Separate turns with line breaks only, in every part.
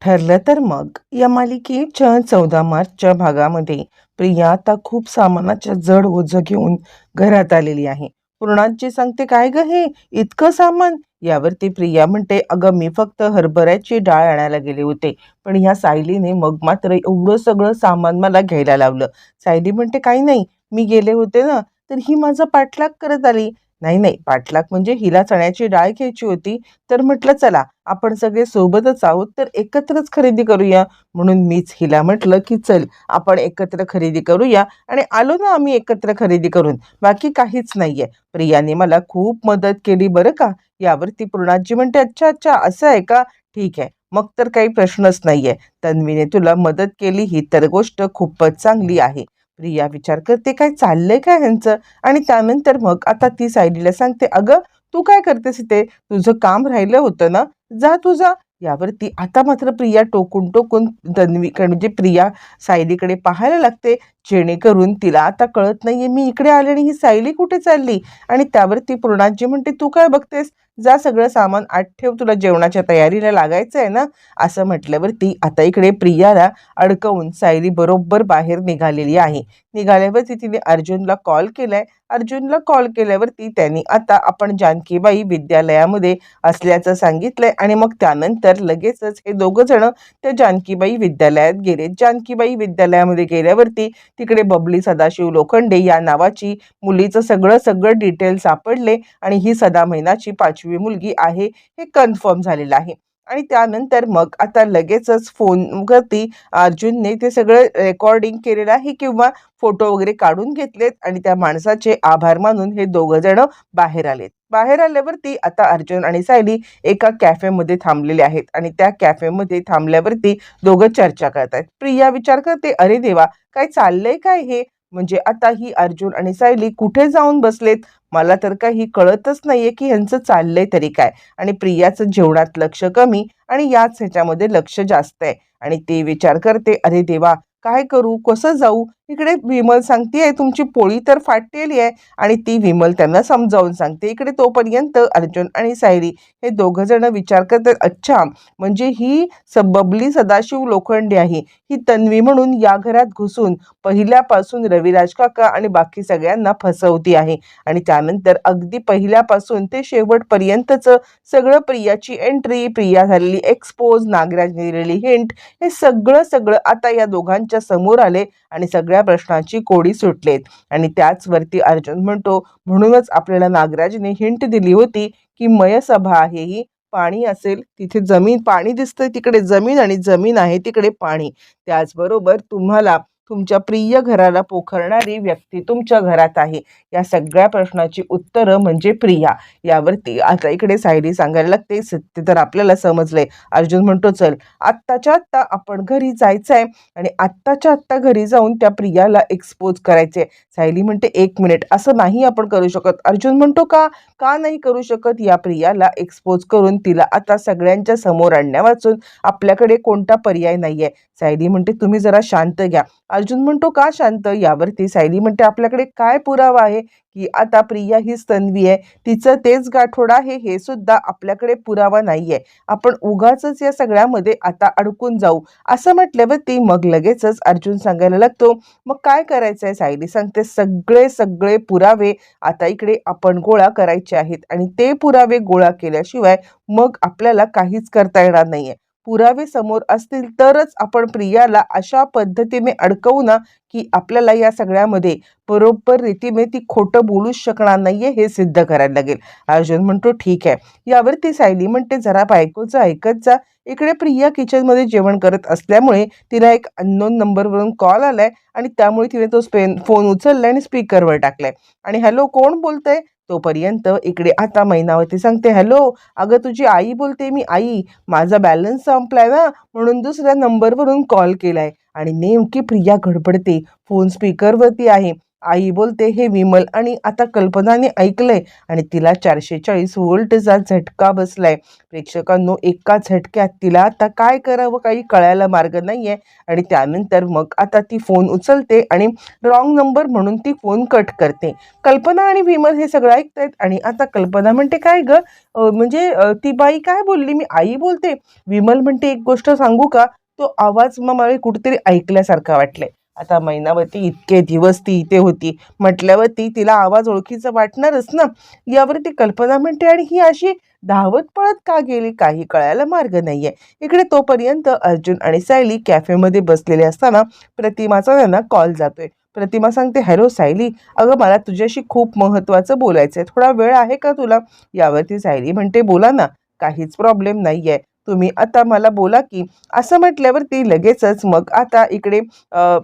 ठरलं तर मग या मालिकेच्या 14 मार्चच्या भागामध्ये प्रिया आता खूप सामानाच्या जड ओझं घेऊन घरात आलेली आहे. पूर्णाची सांगते, काय ग हे इतकं सामान? यावरती प्रिया म्हणते, अगं मी फक्त हरभऱ्याची डाळ आणायला गेले होते, पण ह्या सायलीने मग मात्र एवढं सगळं सामान मला घ्यायला लावलं. सायली म्हणते, काही नाही, मी गेले होते ना, तर ही माझा पाठलाग करत आली. नाही नाही, पाठलाग म्हणजे हिला चण्याची डाळ घ्यायची होती, तर म्हटलं चला आपण सगळे सोबतच आहोत तर एकत्रच खरेदी करूया. म्हणून मीच हिला म्हटलं की चल आपण एकत्र खरेदी करूया, आणि आलो ना आम्ही एकत्र खरेदी करून, बाकी काहीच नाहीये. प्रियाने मला खूप मदत केली बरं का. यावरती पूर्णाजी म्हणते, अच्छा अच्छा असं आहे का, ठीक आहे, मग तर काही प्रश्नच नाहीये. तन्वीने तुला मदत केली ही तर गोष्ट खूपच चांगली आहे. प्रिया विचार करते, काय चाललंय काय ह्यांचं. आणि त्यानंतर मग आता ती सायलीला सांगते, अगं तू काय करतेस इथे, तुझं काम राहिलं होतं ना, जा तू जा. यावरती आता मात्र प्रिया टोकून टोकून तन्वीकडे म्हणजे प्रिया सायलीकडे पाहायला लागते, जेणेकरून तिला आता कळत नाहीये मी इकडे आले आणि ही सायली कुठे चालली. आणि त्यावरती पूर्णाजी म्हणते, तू काय बघतेस, जा सगळं सामान आत ठेव, तुला जेवणाच्या तयारीला लागायचं आहे ना. असं म्हटल्यावरती आता इकडे प्रियाला अडकवून सायली बरोबर बाहेर निघालेली आहे. निघाल्यावरती तिने अर्जुनला कॉल केलाय. अर्जुनला कॉल केल्यावरती त्यांनी आता आपण जानकीबाई विद्यालयामध्ये असल्याचं सांगितलंय, आणि मग त्यानंतर लगेचच हे दोघं जण त्या जानकीबाई विद्यालयात गेले. जानकीबाई विद्यालयामध्ये गेल्यावरती तिकडे बबली सदाशिव लोखंडे या नावाची मुलीचं सगळं सगळं डिटेल सापडले, आणि ही सदा महिनाची 5वी मुलगी आहे हे कन्फर्म झालेलं आहे. आणि त्यानंतर मग आता लगेचच फोनवरती अर्जुनने ते सगळं रेकॉर्डिंग केलेलं आहे किंवा फोटो वगैरे काढून घेतलेत, आणि त्या माणसाचे आभार मानून हे दोघं जण बाहेर आलेत. बाहेर आल्यावरती आता अर्जुन आणि सायली एका कॅफेमध्ये थांबलेले आहेत, आणि त्या कॅफेमध्ये थांबल्यावरती दोघं चर्चा करतायत. प्रिया विचार करते, अरे देवा, काय चाललंय काय हे, म्हणजे आता ही अर्जुन आणि सायली कुठे जाऊन बसलेत, मला तर काही कळतच नाहीये की ह्यांचं चाललंय तरी काय. आणि प्रियाचं जेवणात लक्ष कमी आणि याच ह्याच्यामध्ये लक्ष जास्त आहे. आणि ते विचार करते, अरे देवा, काय करू, कसं जाऊ. इकडे विमल सांगतेय तुमची पोळी तर फाटलेली आहे, आणि ती विमल त्यांना समजावून सांगते. इकडे तोपर्यंत अर्जुन आणि सायली हे दोघं जण विचार करतात, अच्छा म्हणजे ही बबली सदाशिव लोखंडे आहे, ही तन्वी म्हणून या घरात घुसून पहिल्यापासून रविराज काका आणि बाकी सगळ्यांना फसवती आहे. आणि त्यानंतर अगदी पहिल्यापासून ते शेवटपर्यंतच सगळं प्रियाची एंट्री, प्रिया झालेली एक्सपोज, नागराजने दिलेली हिंट, हे सगळं सगळं आता या दोघांच्या समोर आले, आणि सगळ्या प्रश्नाची कोडी सुटलेत. आणि त्याचवरती अर्जुन म्हणतो, म्हणूनच आपल्याला नागराजने हिंट दिली होती की मयसभा आहे ही, पाणी असेल तिथे जमीन, पाणी दिसतंय तिकडे जमीन, आणि जमीन आहे तिकडे पाणी. त्याचबरोबर तुम्हाला तुमच्या प्रिय घराला पोखरणारी व्यक्ती तुमच्या घरात आहे. या सगळ्या प्रश्नाची उत्तरं म्हणजे प्रिया. यावरती आता इकडे सायली सांगायला लागते, सत्य तर आपल्याला समजलंय. अर्जुन म्हणतो, चल आत्ताच्या आत्ता आपण घरी जायचंय, आणि आत्ताच्या आत्ता घरी जाऊन त्या प्रियाला एक्सपोज करायचे. सायली म्हणते, एक मिनिट, असं नाही आपण करू शकत. अर्जुन म्हणतो, का का नाही करू शकत, या प्रियाला एक्सपोज करून तिला आता सगळ्यांच्या समोर आणण्या वाचून आपल्याकडे कोणता पर्याय नाहीये. सायली म्हणते, तुम्ही जरा शांत घ्या. अर्जुन म्हणतो, का शांत. यावरती सायली म्हणते, आपल्याकडे काय पुरावा आहे की आता प्रिया हीच तन्वी आहे, तिचं तेच गाठोड आहे, हे सुद्धा आपल्याकडे पुरावा नाहीये. आपण उगाचच या सगळ्यामध्ये आता अडकून जाऊ. असं म्हटल्यावरती मग लगेचच अर्जुन सांगायला लागतो, मग काय करायचंय. सायली सांगते, सगळे सगळे पुरावे आता इकडे आपण गोळा करायचे आहेत, आणि ते पुरावे गोळा केल्याशिवाय मग आपल्याला काहीच करता येणार नाहीये. पुरावे समोर असतील तरच आपण प्रियाला अशा पद्धतीने अडकवू ना, की आपल्याला या सगळ्यामध्ये बरोबर रीतीने ती खोटं बोलूच शकणार नाहीये हे सिद्ध करायला लागेल. अर्जुन म्हणतो, ठीक आहे. यावरती सायली म्हणते, जरा बायकोचं ऐकत जा. इकडे प्रिया किचनमध्ये जेवण करत असल्यामुळे तिला एक अननोन नंबरवरून कॉल आलाय, आणि त्यामुळे तिने तो फोन उचललाय आणि स्पीकरवर टाकलाय. आणि हॅलो, कोण बोलतंय. तोपर्यंत इकडे आता मैनावती सांगते, हॅलो, अगं तुझी आई बोलते मी. आई, माझा बॅलन्स संपलाय ना, म्हणून दुसऱ्या नंबरवरून कॉल केलाय. आणि नेमकी प्रिया गडबडते, फोन स्पीकरवरती आहे. आई बोलते हे विमल. आणि आता कल्पनाने ऐकलंय आणि तिला 440 व्होल्टचा झटका बसलाय. प्रेक्षकांनो, एका झटक्यात तिला आता काय करावं काही कळायला मार्ग नाहीये. आणि त्यानंतर मग आता ती फोन उचलते आणि रॉंग नंबर म्हणून ती फोन कट करते. कल्पना आणि विमल हे सगळं ऐकतायत आणि आता कल्पना म्हणते काय ग, म्हणजे ती बाई काय बोलली, मी आई बोलते. विमल म्हणते एक गोष्ट सांगू का, तो आवाज मग मला कुठेतरी ऐकल्यासारखा वाटलाय. आता मैनावती इतके दिवस ती इथे होती म्हटल्यावरती तिला आवाज ओळखीचा वाटणारच ना. यावरती कल्पना म्हणते आणि ही अशी धावत पळत का गेली काही कळायला मार्ग नाहीये. इकडे तोपर्यंत अर्जुन आणि सायली कॅफेमध्ये बसलेले असताना प्रतिमाचा त्यांना कॉल जातोय. प्रतिमा सांगते, हॅलो सायली, अगं मला तुझ्याशी खूप महत्त्वाचं बोलायचं आहे, थोडा वेळ आहे का तुला. यावरती सायली म्हणते, बोला ना, काहीच प्रॉब्लेम नाहीये, तुम्ही आता मला बोला की. असं म्हटल्यावरती लगेचच मग आता इकडे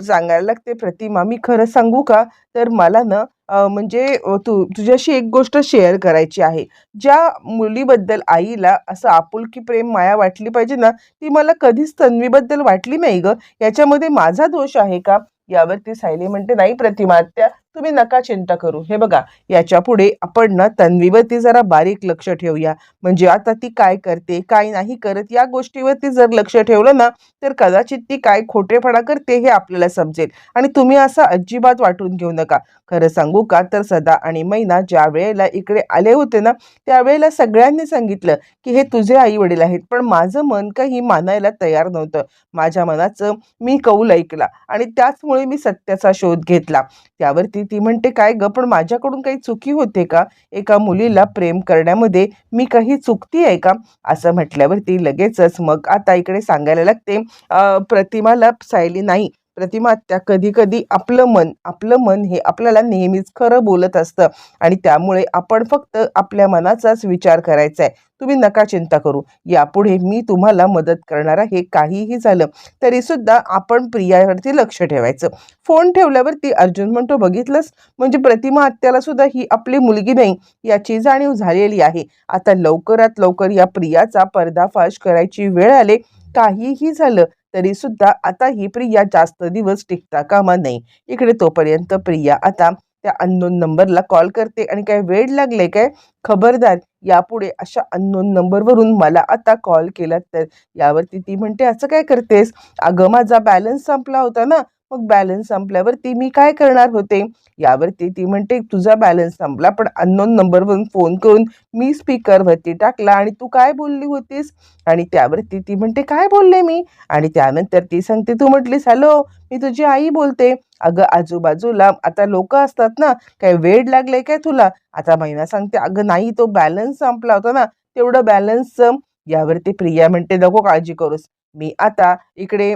सांगायला लागते प्रतिमा, मी खरं सांगू का, तर मला ना म्हणजे तुझ्याशी एक गोष्ट शेअर करायची आहे. ज्या मुलीबद्दल आईला असं आपुलकी प्रेम माया वाटली पाहिजे ना, ती मला कधीच तन्वीबद्दल वाटली नाही ग. याच्यामध्ये माझा दोष आहे का. यावरती सायली म्हणते, नाही प्रतिमा आत्या, तुम्ही नका चिंता करू. हे बघा, याच्या पुढे आपण ना तन्वीवरती जरा बारीक लक्ष ठेवूया. म्हणजे आता ती काय करते काय नाही करत या गोष्टीवरती जर लक्ष ठेवलं ना, तर कदाचित ती काय खोटेपणा करते हे आपल्याला समजेल. आणि तुम्ही असं अजिबात वाटून घेऊ नका. खरं सांगू का, तर सदा आणि मैना ज्या वेळेला इकडे आले होते ना, त्यावेळेला सगळ्यांनी सांगितलं की हे तुझे आई वडील आहेत. पण माझं मन काही मानायला तयार नव्हतं. माझ्या मनाचं मी कौल ऐकला आणि त्याचमुळे मी सत्याचा शोध घेतला. त्यावरती ती म्हणते, काय ग, पण माझ्याकडून काही चुकी होते का, एका मुलीला प्रेम करण्यामध्ये मी काही चुकती आहे का. असं म्हटल्यावरती लगेचच मग आता इकडे सांगायला लागते प्रतिमाला सायली, नाही प्रतिमा, त्या कधी कधी आपलं मन हे आपल्याला नेहमीच खरं बोलत असतं आणि त्यामुळे आपण फक्त आपल्या मनाचाच विचार करायचा आहे. तुम्ही नका चिंता करू, यापुढे मी तुम्हाला मदत करणार आहे. काहीही झालं तरी सुद्धा आपण प्रियावरती लक्ष ठेवायचं. फोन ठेवल्यावरती अर्जुन म्हणतो, बघितलंस, म्हणजे प्रतिमा आत्याला सुद्धा ही आपली मुलगी नाही याची जाणीव झालेली आहे. आता लवकरात लवकर या प्रियाचा पर्दाफाश करायची वेळ आले. काहीही झालं तरी सुद्धा आता ही प्रिया जास्त दिवस टिकता कामा नाही. इकडे तोपर्यंत प्रिया आता त्या अननोन नंबरला कॉल करते आणि काय वेळ लागले काय, खबरदार, यापुढे अशा अननोन नंबरवरून मला आता कॉल केला तर. यावरती ती म्हणते, असं काय करतेस, अगं माझा बॅलन्स संपला होता ना, मग बॅलन्स संपल्यावरती मी काय करणार होते. यावरती ती म्हणते, तुझा बॅलन्स संपला पण अननोन नंबरवरून फोन करून मी स्पीकरवरती टाकला आणि तू काय बोलली होतीस. आणि त्यावरती ती म्हणते, काय बोलले मी. आणि त्यानंतर ती सांगते, तू म्हटलीस हॅलो, मी तुझी आई बोलते. अगं आजूबाजूला आता लोक असतात ना, काय वेड लागले काय तुला. आता महिना सांगते, अगं नाही, तो बॅलन्स संपला होता ना, तेवढं बॅलन्स. यावरती प्रिया म्हणते, नको काळजी करूस, मी आता इकडे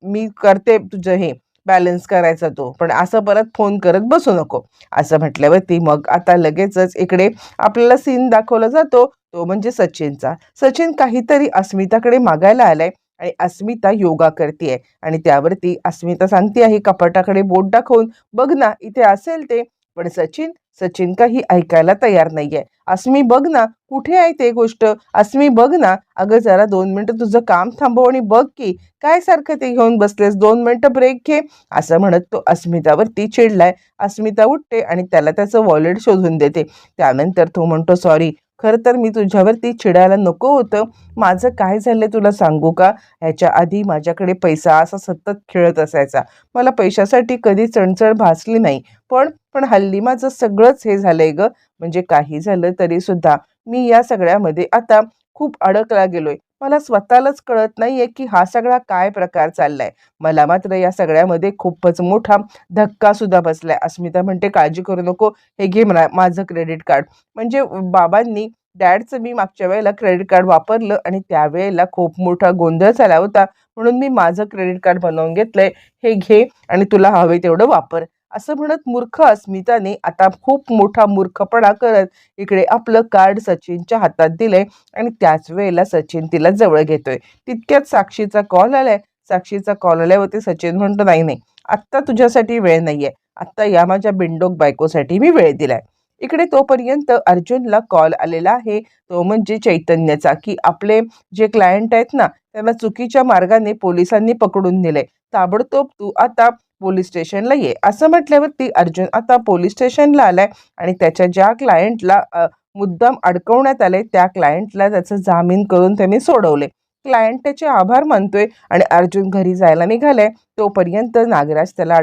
मी करते तुझं हे बॅलन्स करायचा तो, पण असं परत फोन करत बसू नको. असं म्हटल्यावरती मग आता लगेचच इकडे आपल्याला सीन दाखवला जातो, तो म्हणजे सचिनचा. सचिन काहीतरी अस्मिताकडे मागायला आलाय आणि अस्मिता योगा करते आणि त्यावरती अस्मिता सांगते आहे कपाटाकडे बोट दाखवून, बघ ना इथे असेल ते. पण सचिन सचिन काही ऐकायला तयार नाहीये. अस्मी बघ ना, कुठे आहे ते गोष्ट, अस्मी बघ ना, अगं जरा 2 मिनिटं तुझं काम थांबव आणि बघ की, काय सारखं ते घेऊन बसलेस, 2 मिनिटं ब्रेक घे. असं म्हणत तो अस्मितावरती चिडलाय. अस्मिता उठते आणि त्याला त्याचं वॉलेट शोधून देते. त्यानंतर तो म्हणतो, सॉरी, खरं तर मी तुझ्यावरती चिडायला नको होतं. माझं काय झालंय तुला सांगू का, ह्याच्या आधी माझ्याकडे पैसा असा सतत खेळत असायचा. मला पैशासाठी कधी चणचण भासली नाही. पण पण हल्ली माझं सगळंच हे झालंय ग. म्हणजे काही झालं तरी सुद्धा मी या सगळ्यामध्ये आता खूप अडकला गेलोय. मला स्वतःलाच कळत नाहीये की हा सगळा काय प्रकार चाललाय. मला मात्र या सगळ्यामध्ये खूपच मोठा धक्का सुद्धा बसलाय. अस्मिता म्हणते, काळजी करू नको, हे घे म्हणा माझं क्रेडिट कार्ड. म्हणजे बाबांनी डॅडचं मी मागच्या वेळेला क्रेडिट कार्ड वापरलं आणि त्यावेळेला खूप मोठा गोंधळ झाला होता, म्हणून मी माझं क्रेडिट कार्ड बनवून घेतलंय, हे घे आणि तुला हवे तेवढं वापर. असं म्हणत मूर्ख अस्मिताने आता खूप मोठा मूर्खपणा करत इकडे आपलं कार्ड सचिनच्या हातात दिलंय आणि त्याच वेळेला सचिन तिला जवळ घेतोय. तितक्यात साक्षीचा कॉल आलाय. साक्षीचा कॉल आल्यावरती सचिन म्हणतो, नाही नाही, आत्ता तुझ्यासाठी वेळ नाहीये, आत्ता या माझ्या बिंडोक बायकोसाठी मी वेळ दिलाय. इकडे तोपर्यंत अर्जुनला कॉल आलेला आहे, तो म्हणजे चैतन्याचा, की आपले जे क्लायंट आहेत ना, त्यांना चुकीच्या मार्गाने पोलिसांनी पकडून नेलंय. ताबडतोब तू आता पोलीस स्टेशनला ये. असं म्हटल्यावरती अर्जुन आता पोलीस स्टेशनला आलाय आणि त्याच्या ज्या क्लायंटला मुद्दाम अडकवण्यात आले, त्या क्लायंटला त्याचं जामीन करून त्यांनी सोडवले. क्लायंट त्याचे आभार मानतोय आणि अर्जुन घरी जायला निघालाय. तोपर्यंत नागराज त्याला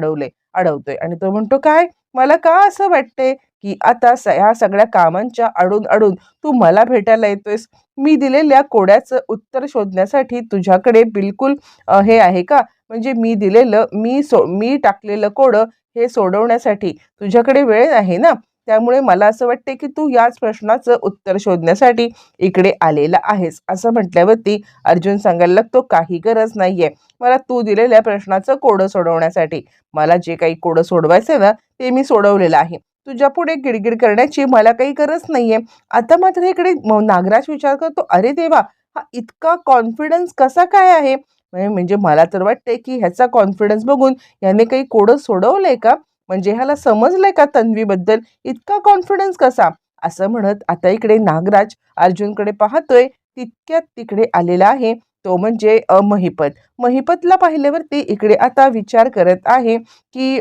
अडवतोय आणि तो म्हणतो, "काय? मला का असं वाटतंय, की आता ह्या सगळ्या कामांच्या अडून तू मला भेटायला येतोयस? मी दिलेल्या कोड्याचं उत्तर शोधण्यासाठी तुझ्याकडे बिलकुल हे आहे का? म्हणजे मी टाकलेलं कोडं हे सोडवण्यासाठी तुझ्याकडे वेळ आहे ना? त्यामुळे मला असं वाटतंय, की तू याच प्रश्नाचं उत्तर शोधण्यासाठी इकडे आलेला आहेस." असं म्हटल्यावरती अर्जुन सांगायला लागतो, "काही गरज नाहीये मला तू दिलेल्या प्रश्नाचं कोडं सोडवण्यासाठी. मला जे काही कोडं सोडवायचं ना, ते मी सोडवलेलं आहे. तुझ्यापुढे गिडगिड करण्याची मला काही गरज नाहीये." आता मात्र इकडे नागराज विचार करतो, "अरे देवा! हा इतका कॉन्फिडन्स कसा काय आहे?" म्हणजे मला तर वाटतंय, की ह्याचा कॉन्फिडन्स बघून याने काही कोडं सोडवलंय का? म्हणजे ह्याला समजलंय का तन्वीबद्दल? इतका कॉन्फिडन्स कसा? असं म्हणत आता इकडे नागराज अर्जुनकडे पाहतोय. तितक्यात तिकडे आलेला आहे तो म्हणजे महिपत. महिपतला पाहिल्यावरती इकडे आता विचार करत आहे, की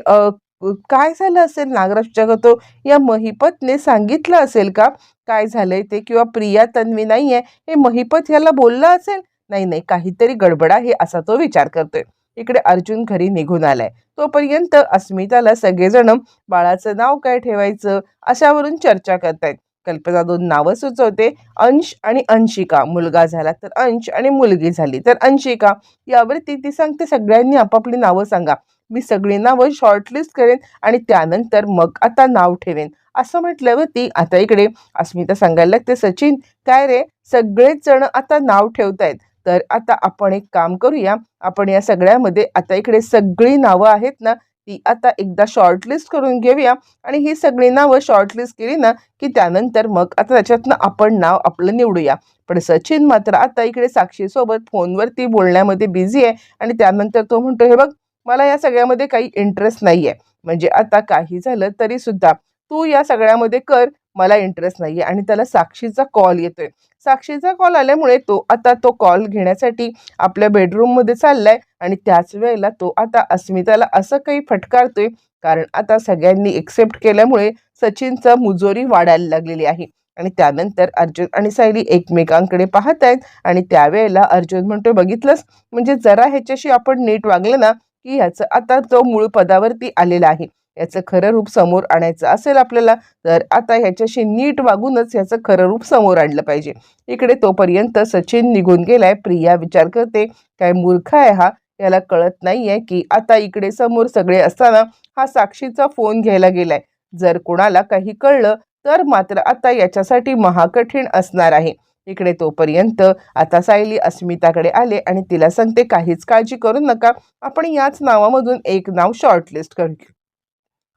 काय झालं असेल? नागराज विचार करतो, या महिपतने सांगितलं असेल का काय झालंय ते? किंवा प्रिया तन्वी नाहीये हे महिपत ह्याला बोललं असेल? नाही, काहीतरी गडबड आहे असा तो विचार करतोय. इकडे अर्जुन घरी निघून आलाय. तोपर्यंत अस्मिताला सगळेजण बाळाचं नाव काय ठेवायचं अशावरून चर्चा करतायत. कल्पना 2 नावं सुचवते, अंश आणि अंशिका. मुलगा झाला तर अंश आणि मुलगी झाली तर अंशिका. यावरती ती सांगते, सगळ्यांनी आपापली नावं सांगा. मी सगळी नावं शॉर्टलिस्ट करेन आणि त्यानंतर मग आता नाव ठेवेन. असं म्हटल्यावरती आता इकडे अस्मिता सांगायला लागते, सचिन काय रे, सगळेच जण आता नाव ठेवतायत. तर आता आपण एक काम करूया, आपण या सगळ्यामध्ये आता इकडे सगळी नावं आहेत ना, ती आता एकदा शॉर्टलिस्ट करून घेऊया आणि ही सगळी नावं शॉर्टलिस्ट केली ना, की त्यानंतर मग आता त्याच्यातनं आपण नाव आपलं निवडूया. पण सचिन मात्र आता इकडे साक्षीसोबत फोनवरती बोलण्यामध्ये बिझी आहे आणि त्यानंतर तो म्हणतो, "हे बघ, मला या सगळ्यामध्ये काही इंटरेस्ट नाहीये. म्हणजे आता काही झालं तरी सुद्धा तू या सगळ्यामध्ये कर, मला इंटरेस्ट नाहीये." आणि त्याला साक्षीचा कॉल येतोय. साक्षीचा कॉल आल्यामुळे तो आता तो कॉल घेण्यासाठी आपल्या बेडरूममध्ये चाललाय आणि त्याच वेळेला तो आता अस्मिताला असं काही फटकारतोय, कारण आता सगळ्यांनी एक्सेप्ट केल्यामुळे सचिनचा मुजोरी वाढायला लागलेली आहे. आणि त्यानंतर अर्जुन आणि सायली एकमेकांकडे पाहत आहेत आणि त्यावेळेला अर्जुन म्हणतो, "बघितलंस, म्हणजे जरा ह्याच्याशी आपण नीट वागलं ना, की ह्याचं आता तो मूळ पदावरती आलेला आहे. याचं खरं रूप समोर आणायचं असेल आपल्याला, तर आता ह्याच्याशी नीट वागूनच ह्याचं खरं रूप समोर आणलं पाहिजे." इकडे तोपर्यंत सचिन निघून गेलाय. प्रिया विचार करते, काय मूर्ख आहे हा, याला कळत नाहीये की आता इकडे समोर सगळे असताना हा साक्षीचा फोन घ्यायला गेलाय. जर कोणाला काही कळलं तर मात्र आता याच्यासाठी महाकठीण असणार आहे. इकडे तोपर्यंत आता सायली अस्मिताकडे आले आणि तिला सांगते, काहीच काळजी करू नका, आपण याच नावामधून एक नाव शॉर्टलिस्ट करू,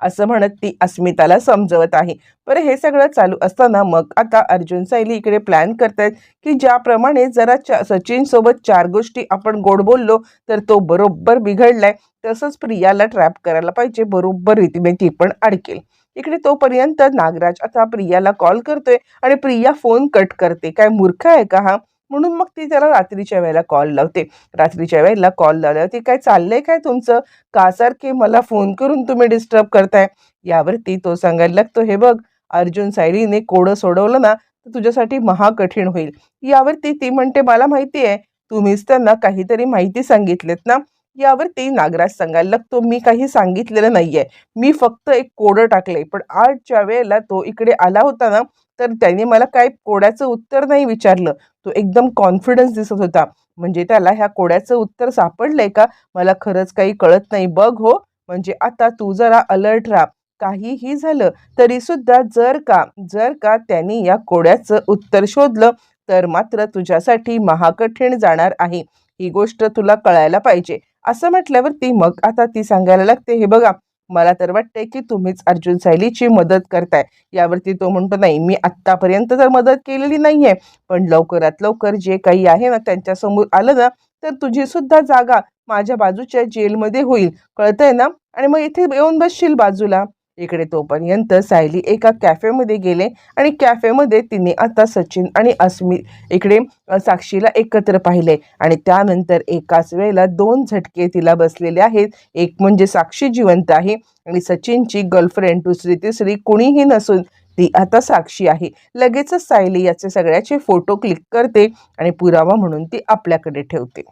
असं म्हणत ती अस्मिताला समजवत आहे. बरं, हे सगळं चालू असताना मग आता अर्जुन सायली इकडे प्लॅन करतायत, की ज्याप्रमाणे जरा सचिन सोबत 4 गोष्टी आपण गोड बोललो तर तो बरोबर बिघडलाय, तसंच प्रियाला ट्रॅप करायला पाहिजे, बरोबर रीतीने ती पण अडकेल. इकडे तोपर्यंत नागराज आता प्रियाला कॉल करतोय आणि प्रिया फोन कट करते. काय मूर्ख आहे का हा? म्हणून मग ती त्याला रात्रीच्या वेळेला कॉल लावते. रात्रीच्या वेळेला कॉल लावल्यावरती, काय चाललंय काय तुमचं? का सारखे मला फोन करून तुम्ही डिस्टर्ब करताय? यावरती तो सांगायला लागतो, हे बघ, अर्जुन सायलीने कोडं सोडवलं ना, तर तुझ्यासाठी महाकठीण होईल. यावरती ती म्हणते, मला माहिती आहे, तुम्हीच त्यांना काहीतरी माहिती सांगितलेत ना. यावरती नागराज सांगायला लागतो, मी काही सांगितलेलं नाहीये, मी फक्त एक कोडं टाकलंय. पण आजच्या वेळेला तो इकडे आला होता ना, तर त्याने मला काय कोड्याचं उत्तर नाही विचारलं, तो एकदम कॉन्फिडन्स दिसत होता. म्हणजे त्याला ह्या कोड्याचं उत्तर सापडलंय का, मला खरंच काही कळत नाही बघ हो. म्हणजे आता तू जरा अलर्ट राहा. काहीही झालं तरी सुद्धा जर का त्यांनी या कोड्याचं उत्तर शोधलं तर मात्र तुझ्यासाठी महाकठीण जाणार आहे. ही गोष्ट तुला कळायला पाहिजे. असं म्हटल्यावरती मग आता ती सांगायला लागते, हे बघा, मला तर वाटतंय की तुम्हीच अर्जुन सायलीची मदत करताय. यावरती तो म्हणतो, नाही, मी आत्तापर्यंत तर मदत केलेली नाहीये, पण लवकरात लवकर जे काही आहे ना त्यांच्यासमोर आलं ना, तर तुझी सुद्धा जागा माझ्या बाजूच्या जेलमध्ये होईल, कळतंय ना? आणि मग इथे येऊन बसशील बाजूला. इकडे तोपर्यंत सायली एका कॅफेमध्ये गेले आणि कॅफेमध्ये तिने आता सचिन आणि इकडे साक्षीला एकत्र पाहिले आणि त्यानंतर एकाच वेळेला दोन झटके तिला बसलेले आहेत. एक म्हणजे साक्षी जिवंत आहे आणि सचिनची गर्लफ्रेंड दुसरी तिसरी कुणीही नसून ती आता साक्षी आहे. लगेचच सायली याचे सगळ्याचे फोटो क्लिक करते आणि पुरावा म्हणून ती आपल्याकडे ठेवते.